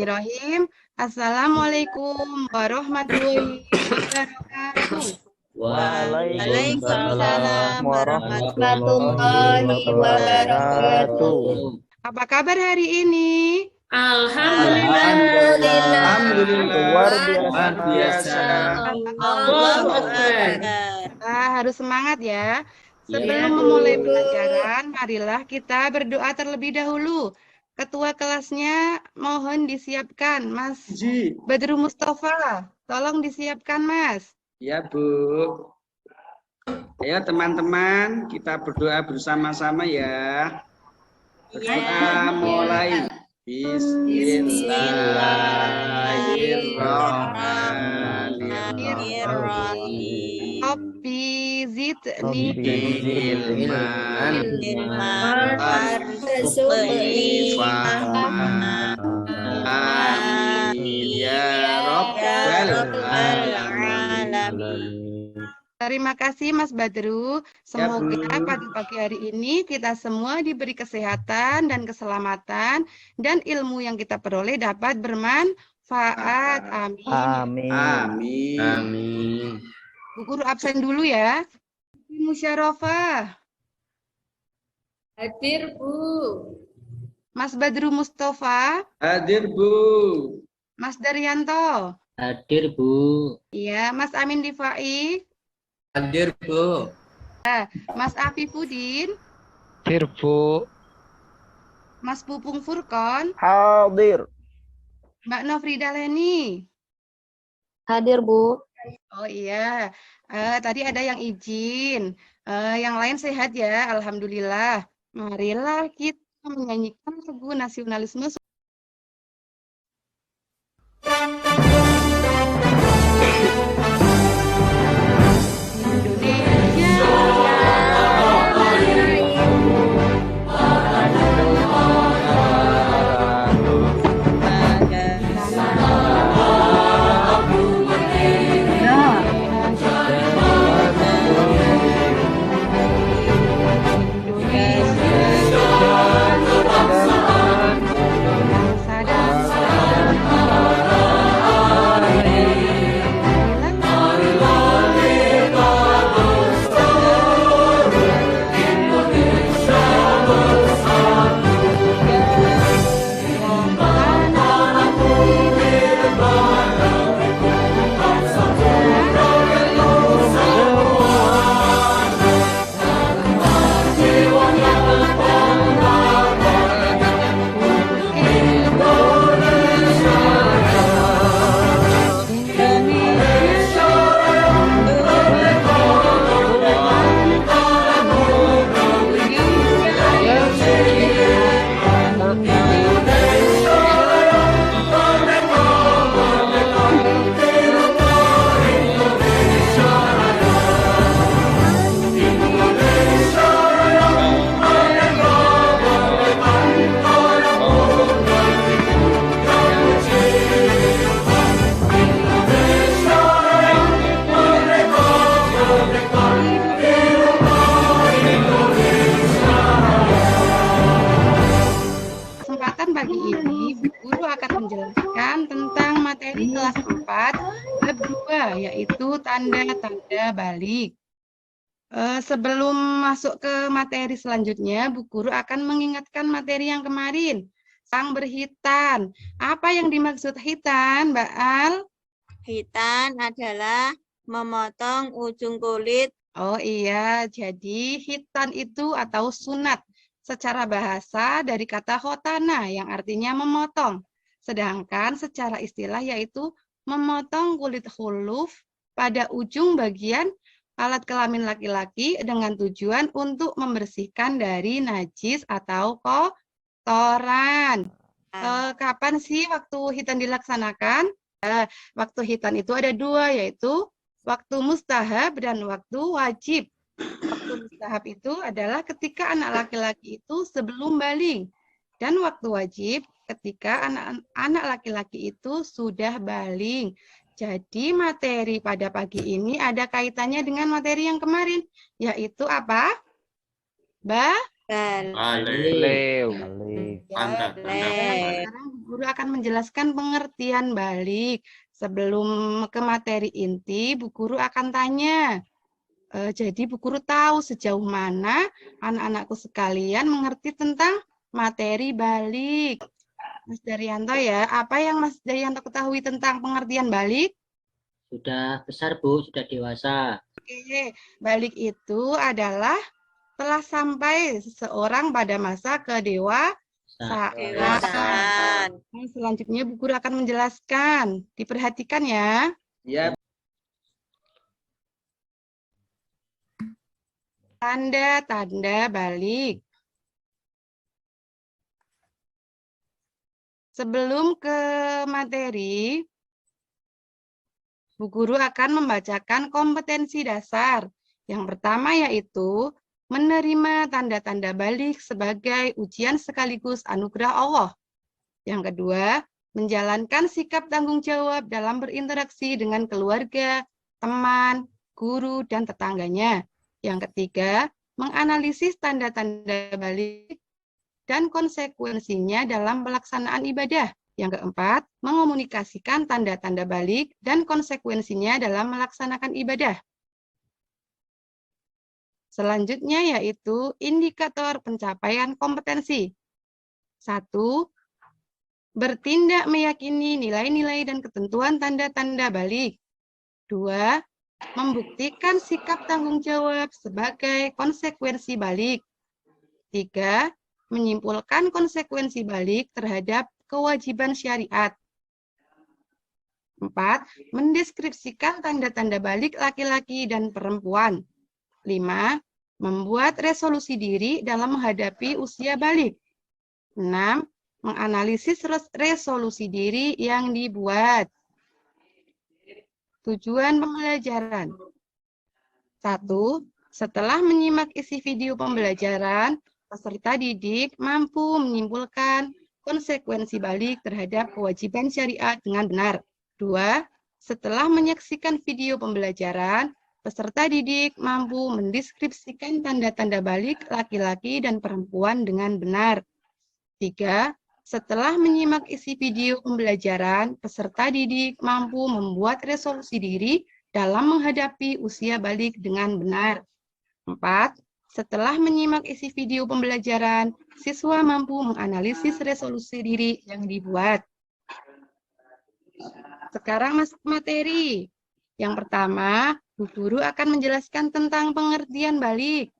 Bismillahirrahmanirrahim. Assalamualaikum warahmatullahi wabarakatuh. Waalaikumsalam warahmatullahi wabarakatuh. Apa kabar hari ini? Alhamdulillah. Luar biasa. Allahu Akbar. Harus semangat ya. Sebelum memulai pelajaran, marilah kita berdoa terlebih dahulu. Ketua kelasnya mohon disiapkan, Mas Badru Mustafa. Tolong disiapkan, Mas. Ya, Bu. Ayo teman-teman, kita berdoa bersama-sama ya. Berdoa mulai. Bismillahirrahmanirrahim. Rabbi zidni ilman warzuqni fahman. Amin ya rabbal alamin. Terima kasih Mas Badru. Semoga pada pagi hari ini kita semua diberi kesehatan dan keselamatan dan ilmu yang kita peroleh dapat bermanfaat. Amin. Amin. Amin. Amin. Bu Guru absen dulu ya. Musyarofah. Hadir, Bu. Mas Badru Mustafa. Hadir, Bu. Mas Daryanto. Hadir, Bu. Iya, Mas Amin Difai. Hadir, Bu. Mas Afifuddin. Hadir, Bu. Mas Pupung Furkon. Hadir. Mbak Nofrida Leni. Hadir, Bu. Oh iya, tadi ada yang izin. Yang lain sehat ya, alhamdulillah. Marilah kita menyanyikan lagu nasionalisme. Pagi ini, Bu Guru akan menjelaskan tentang materi kelas 4, bab 2, yaitu tanda-tanda balik. Sebelum masuk ke materi selanjutnya, Bu Guru akan mengingatkan materi yang kemarin. Sang berhitan. Apa yang dimaksud hitan, Mbak Al? Hitan adalah memotong ujung kulit. Oh iya, jadi hitan itu atau sunat. Secara bahasa dari kata khotana yang artinya memotong. Sedangkan secara istilah yaitu memotong kulit khuluf pada ujung bagian alat kelamin laki-laki dengan tujuan untuk membersihkan dari najis atau kotoran. Kapan sih waktu hitan dilaksanakan? Waktu hitan itu ada dua, yaitu waktu mustahab dan waktu wajib. Waktu mustahab itu adalah ketika anak laki-laki itu sebelum baligh, dan waktu wajib ketika anak laki-laki itu sudah baligh. Jadi materi pada pagi ini ada kaitannya dengan materi yang kemarin, yaitu apa? Balik. Balik. Mantap, mantap. Sekarang Bu Guru akan menjelaskan pengertian balik. Sebelum ke materi inti, Bu Guru akan tanya. Jadi Bu Guru tahu sejauh mana anak-anakku sekalian mengerti tentang materi balik. Mas Daryanto ya, apa yang Mas Daryanto ketahui tentang pengertian balik? Sudah besar, Bu, sudah dewasa. Oke, balik itu adalah telah sampai seseorang pada masa kedewasaan. Dewasaan. Selanjutnya Bu Guru akan menjelaskan. Diperhatikan ya. Ya. Tanda-tanda balik. Sebelum ke materi, Bu Guru akan membacakan kompetensi dasar. Yang pertama yaitu menerima tanda-tanda balik sebagai ujian sekaligus anugerah Allah. Yang kedua, menjalankan sikap tanggung jawab dalam berinteraksi dengan keluarga, teman, guru, dan tetangganya. Yang ketiga, menganalisis tanda-tanda balik dan konsekuensinya dalam pelaksanaan ibadah. Yang keempat, mengomunikasikan tanda-tanda balik dan konsekuensinya dalam melaksanakan ibadah. Selanjutnya yaitu indikator pencapaian kompetensi. 1. Bertindak meyakini nilai-nilai dan ketentuan tanda-tanda balik. 2. Membuktikan sikap tanggung jawab sebagai konsekuensi balik. 3. Menyimpulkan konsekuensi balik terhadap kewajiban syariat. 4. Mendeskripsikan tanda-tanda balik laki-laki dan perempuan. 5. Membuat resolusi diri dalam menghadapi usia balik. 6. Menganalisis resolusi diri yang dibuat. Tujuan pembelajaran. 1. Setelah menyimak isi video pembelajaran, peserta didik mampu menyimpulkan konsekuensi balik terhadap kewajiban syariat dengan benar. 2. Setelah menyaksikan video pembelajaran, peserta didik mampu mendeskripsikan tanda-tanda balik laki-laki dan perempuan dengan benar. 3. Setelah menyimak isi video pembelajaran, peserta didik mampu membuat resolusi diri dalam menghadapi usia balik dengan benar. 4. Setelah menyimak isi video pembelajaran, siswa mampu menganalisis resolusi diri yang dibuat. Sekarang masuk materi. Yang pertama, Bu Guru akan menjelaskan tentang pengertian balik.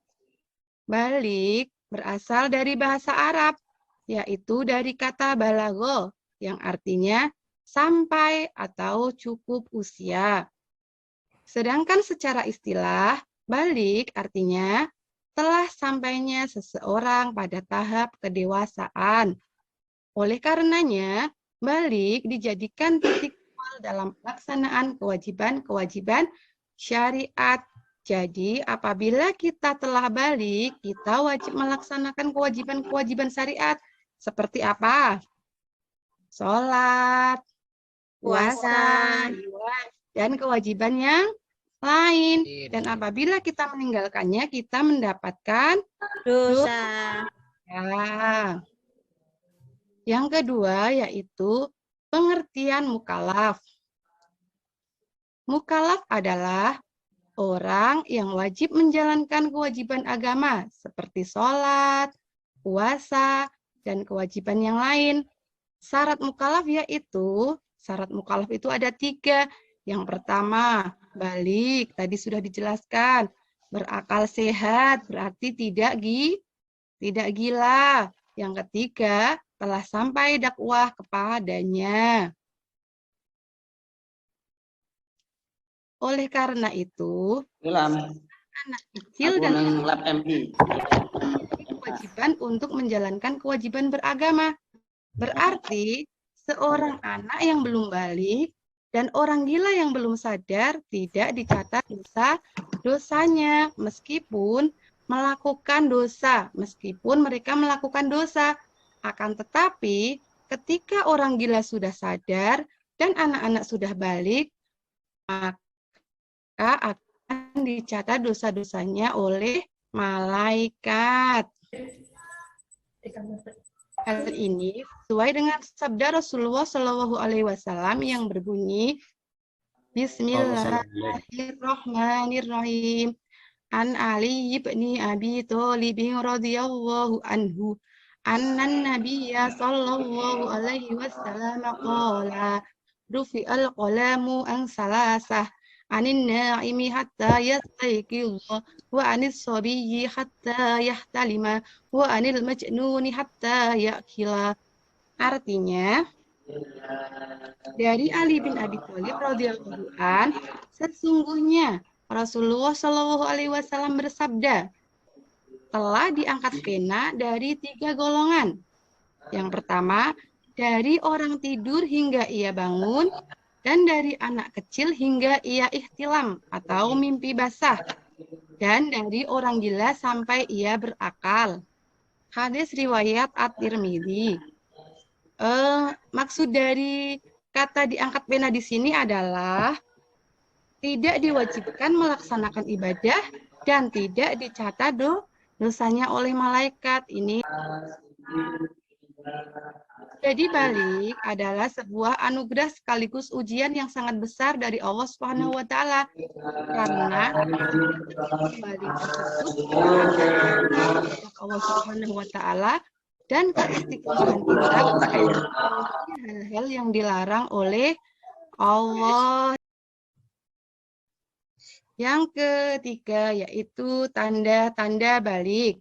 Balik berasal dari bahasa Arab, yaitu dari kata balagho, yang artinya sampai atau cukup usia. Sedangkan secara istilah, balik artinya telah sampainya seseorang pada tahap kedewasaan. Oleh karenanya, balik dijadikan titik awal dalam pelaksanaan kewajiban-kewajiban syariat. Jadi, apabila kita telah balik, kita wajib melaksanakan kewajiban-kewajiban syariat. Seperti apa? Sholat, puasa, dan kewajiban yang lain. Dan apabila kita meninggalkannya, kita mendapatkan Dosa. ya. Yang kedua yaitu pengertian mukallaf. Mukallaf adalah orang yang wajib menjalankan kewajiban agama seperti sholat, puasa, dan kewajiban yang lain. Syarat mukallaf itu ada 3. Yang pertama, balik, tadi sudah dijelaskan. Berakal sehat, berarti tidak gila. Yang ketiga, telah sampai dakwah kepadanya. Oleh karena itu, anak kecil dan kewajiban untuk menjalankan kewajiban beragama. Berarti, seorang anak yang belum balik dan orang gila yang belum sadar tidak dicatat dosanya meskipun melakukan dosa, meskipun mereka melakukan dosa. Akan tetapi ketika orang gila sudah sadar dan anak-anak sudah balik, maka akan dicatat dosa-dosanya oleh malaikat. Hal ini sesuai dengan sabda Rasulullah Shallallahu Alaihi Wasallam yang berbunyi, Bismillahirrahmanirrahim. An Ali ibni Abi Thalib radhiyallahu anhu. Annan Nabiyya sallallahu alaihi wasallam qala rufi'al qalamu an salasah anin na'imi hatta yastayqidha wa anis sabiyyi hatta yahtalima wa anil majnuni hatta ya'kila. Artinya, dari Ali bin Abi Thalib radhiyallahu an, sesungguhnya Rasulullah Shallallahu alaihi wasallam bersabda, telah diangkat pena dari 3 golongan. Yang pertama, dari orang tidur hingga ia bangun, dan dari anak kecil hingga ia ihtilam atau mimpi basah, dan dari orang gila sampai ia berakal. Hadis riwayat At-Tirmidzi. Maksud dari kata diangkat pena di sini adalah tidak diwajibkan melaksanakan ibadah dan tidak dicatat dosanya oleh malaikat. Ini jadi balik adalah sebuah anugerah sekaligus ujian yang sangat besar dari Allah Subhanahu wa taala. Karena balik tersebut Allah Subhanahu wa taala dan keistiqomahan kita hal-hal yang dilarang oleh Allah. Yang ketiga yaitu tanda-tanda balik.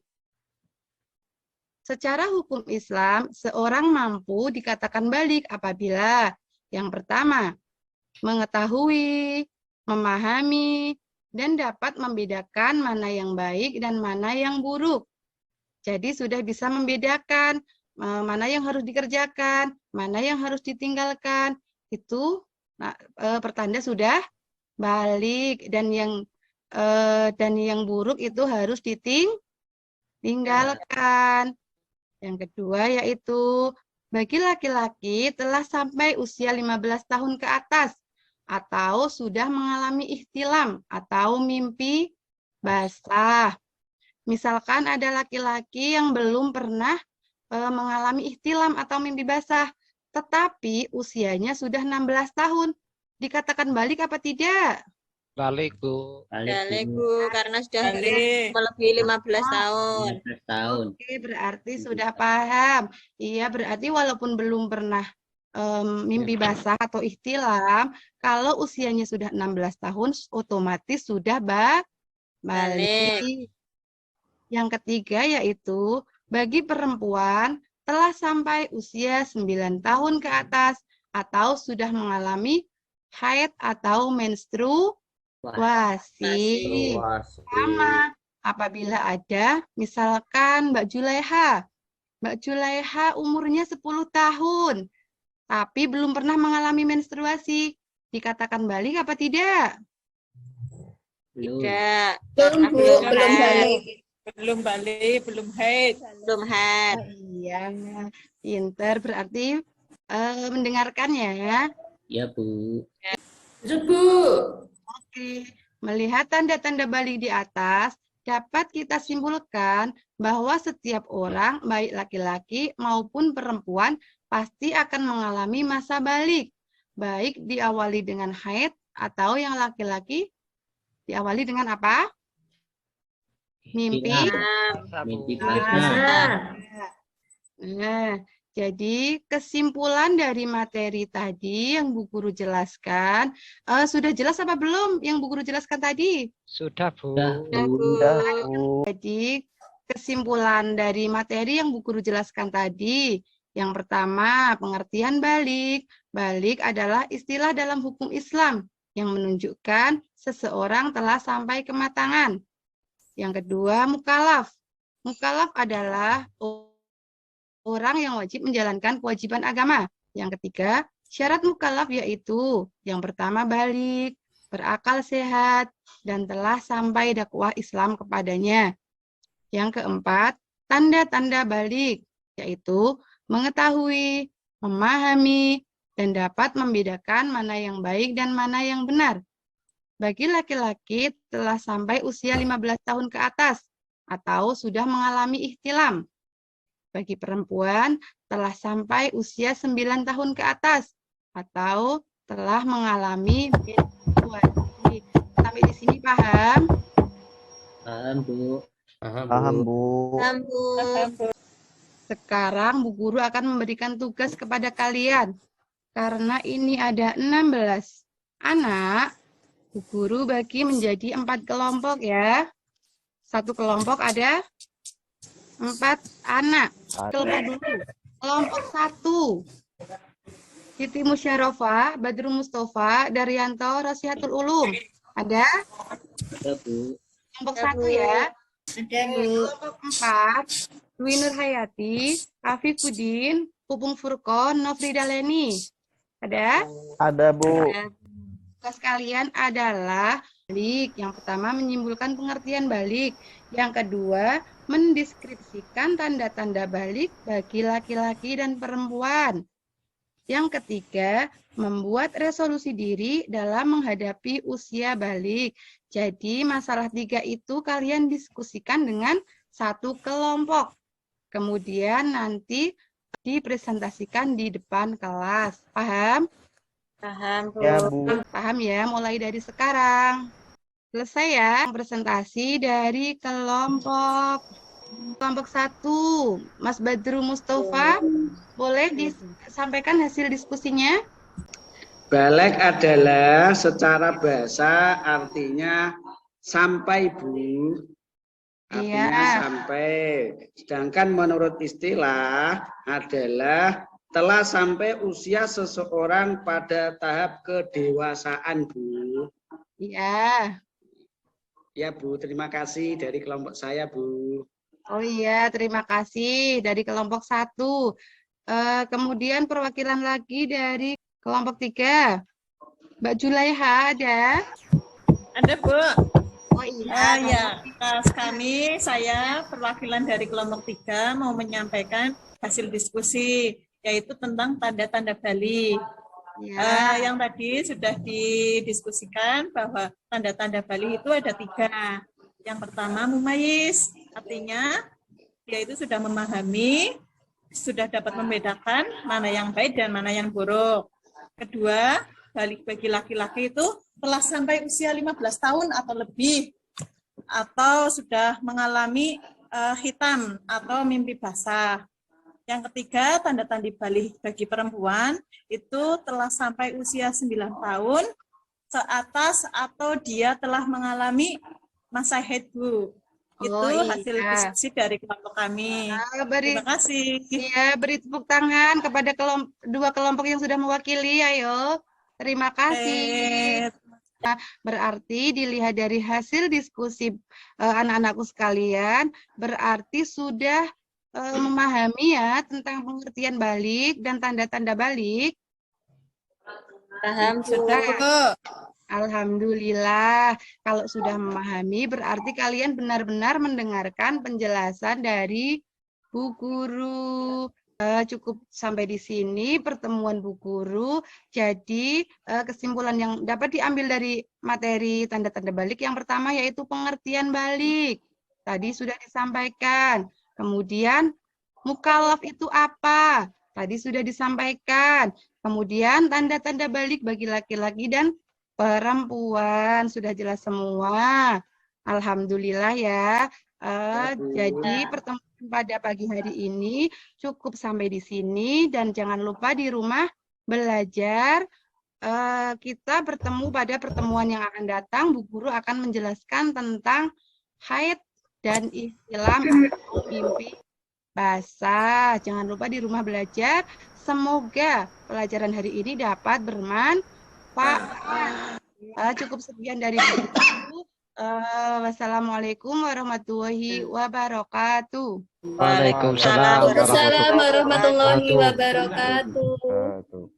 Secara hukum Islam, seorang mampu dikatakan balik apabila yang pertama, mengetahui, memahami, dan dapat membedakan mana yang baik dan mana yang buruk. Jadi sudah bisa membedakan mana yang harus dikerjakan, mana yang harus ditinggalkan. Itu pertanda sudah balik, dan yang buruk itu harus ditinggalkan. Yang kedua yaitu bagi laki-laki telah sampai usia 15 tahun ke atas atau sudah mengalami ihtilam atau mimpi basah. Misalkan ada laki-laki yang belum pernah mengalami ihtilam atau mimpi basah, tetapi usianya sudah 16 tahun. Dikatakan balik apa tidak? Balik, Bu. Balik, Bu, karena sudah melebihi 15 tahun. 15 tahun. Oke, berarti sudah paham. Iya, berarti walaupun belum pernah mimpi basah atau ihtilam, kalau usianya sudah 16 tahun, otomatis sudah balik. Yang ketiga yaitu bagi perempuan telah sampai usia 9 tahun ke atas atau sudah mengalami haid atau menstruasi. Sama apabila ada misalkan Mbak Julaiha umurnya 10 tahun tapi belum pernah mengalami menstruasi, dikatakan balik apa tidak? Tidak. Belum balik, belum haid. Belum haid. Iya, pinter berarti mendengarkan ya. Ya, Bu. Bu. Oke, melihat tanda-tanda balik di atas, dapat kita simpulkan bahwa setiap orang, baik laki-laki maupun perempuan, pasti akan mengalami masa balik. Baik diawali dengan haid atau yang laki-laki diawali dengan apa? Mimpi basah. Nah, jadi kesimpulan dari materi tadi yang Bu Guru jelaskan, sudah jelas apa belum yang Bu Guru jelaskan tadi? Sudah, Bu. Jadi kesimpulan dari materi yang Bu Guru jelaskan tadi, yang pertama pengertian balik. Balik adalah istilah dalam hukum Islam yang menunjukkan seseorang telah sampai kematangan. Yang kedua mukallaf. Mukallaf adalah orang yang wajib menjalankan kewajiban agama. Yang ketiga, syarat mukallaf yaitu yang pertama balik, berakal sehat, dan telah sampai dakwah Islam kepadanya. Yang keempat, tanda-tanda balik, yaitu mengetahui, memahami, dan dapat membedakan mana yang baik dan mana yang benar. Bagi laki-laki telah sampai usia 15 tahun ke atas atau sudah mengalami ihtilam. Bagi perempuan, telah sampai usia 9 tahun ke atas atau telah mengalami menstruasi. Sampai di sini paham? Paham, Bu. Paham, Bu. Paham, Bu. Sekarang Bu Guru akan memberikan tugas kepada kalian. Karena ini ada 16 anak, Bu Guru bagi menjadi 4 kelompok ya. Satu kelompok ada 4 anak. Kelompok dulu. Kelompok 1. Siti Musyarofah, Badrul Mustafa, Daryanto, Rasihatul Ulum. Ada? Ada, Bu. Kelompok 1 ya. Ada, Bu. Kelompok 4. Dwi Nur Hayati, Afifuddin, Pupung Furqon, Nofrida Leni. Ada? Ada, Bu. Tugas kalian adalah balik. Yang pertama menyimpulkan pengertian balik. Yang kedua mendeskripsikan tanda-tanda balik bagi laki-laki dan perempuan. Yang ketiga membuat resolusi diri dalam menghadapi usia balik. Jadi masalah 3 itu kalian diskusikan dengan satu kelompok. Kemudian nanti dipresentasikan di depan kelas. Paham? Paham, Bu. Ya, Bu. Paham ya, mulai dari sekarang. Selesai ya, presentasi dari kelompok 1. Mas Badrul Mustafa, boleh disampaikan hasil diskusinya? Balik adalah secara bahasa artinya sampai, Bu. Artinya Iya. sampai. Sedangkan menurut istilah adalah telah sampai usia seseorang pada tahap kedewasaan, Bu. Iya. Ya, Bu. Terima kasih dari kelompok saya, Bu. Oh iya, terima kasih dari kelompok 1. Kemudian perwakilan lagi dari kelompok 3. Mbak Julaiha ada? Ada, Bu. Oh iya. Ya, kami, saya perwakilan dari kelompok 3 mau menyampaikan hasil diskusi, yaitu tentang tanda-tanda balik. Ya. Yang tadi sudah didiskusikan bahwa tanda-tanda balik itu ada 3. Yang pertama, mumayyiz, artinya dia itu sudah memahami, sudah dapat membedakan mana yang baik dan mana yang buruk. Kedua, balik bagi laki-laki itu telah sampai usia 15 tahun atau lebih, atau sudah mengalami hitam atau mimpi basah. Yang ketiga, tanda-tanda balik bagi perempuan itu telah sampai usia 9 tahun ke atas atau dia telah mengalami masa haid, Bu. Itu hasil diskusi dari kelompok kami. Terima kasih. Iya, beri tepuk tangan kepada 2 kelompok yang sudah mewakili. Ayo, terima kasih. Berarti dilihat dari hasil diskusi anak-anakku sekalian, berarti sudah memahami ya tentang pengertian balik dan tanda-tanda balik. Paham, Sudah. Bu. Alhamdulillah, kalau sudah memahami berarti kalian benar-benar mendengarkan penjelasan dari Bu Guru. Cukup sampai di sini pertemuan Bu Guru. Jadi kesimpulan yang dapat diambil dari materi tanda-tanda balik yang pertama yaitu pengertian balik. Tadi sudah disampaikan. Kemudian mukallaf itu apa? Tadi sudah disampaikan. Kemudian tanda-tanda balik bagi laki-laki dan perempuan sudah jelas semua. Alhamdulillah ya. Jadi pertemuan pada pagi hari ini cukup sampai di sini dan jangan lupa di rumah belajar. Kita bertemu pada pertemuan yang akan datang. Bu Guru akan menjelaskan tentang haid dan ihtilam atau mimpi basah. Jangan lupa di rumah belajar. Semoga pelajaran hari ini dapat bermanfaat. Cukup sekian dari Bu. Wassalamualaikum warahmatullahi wabarakatuh. Waalaikumsalam Waalaikumsalam warahmatullahi wabarakatuh.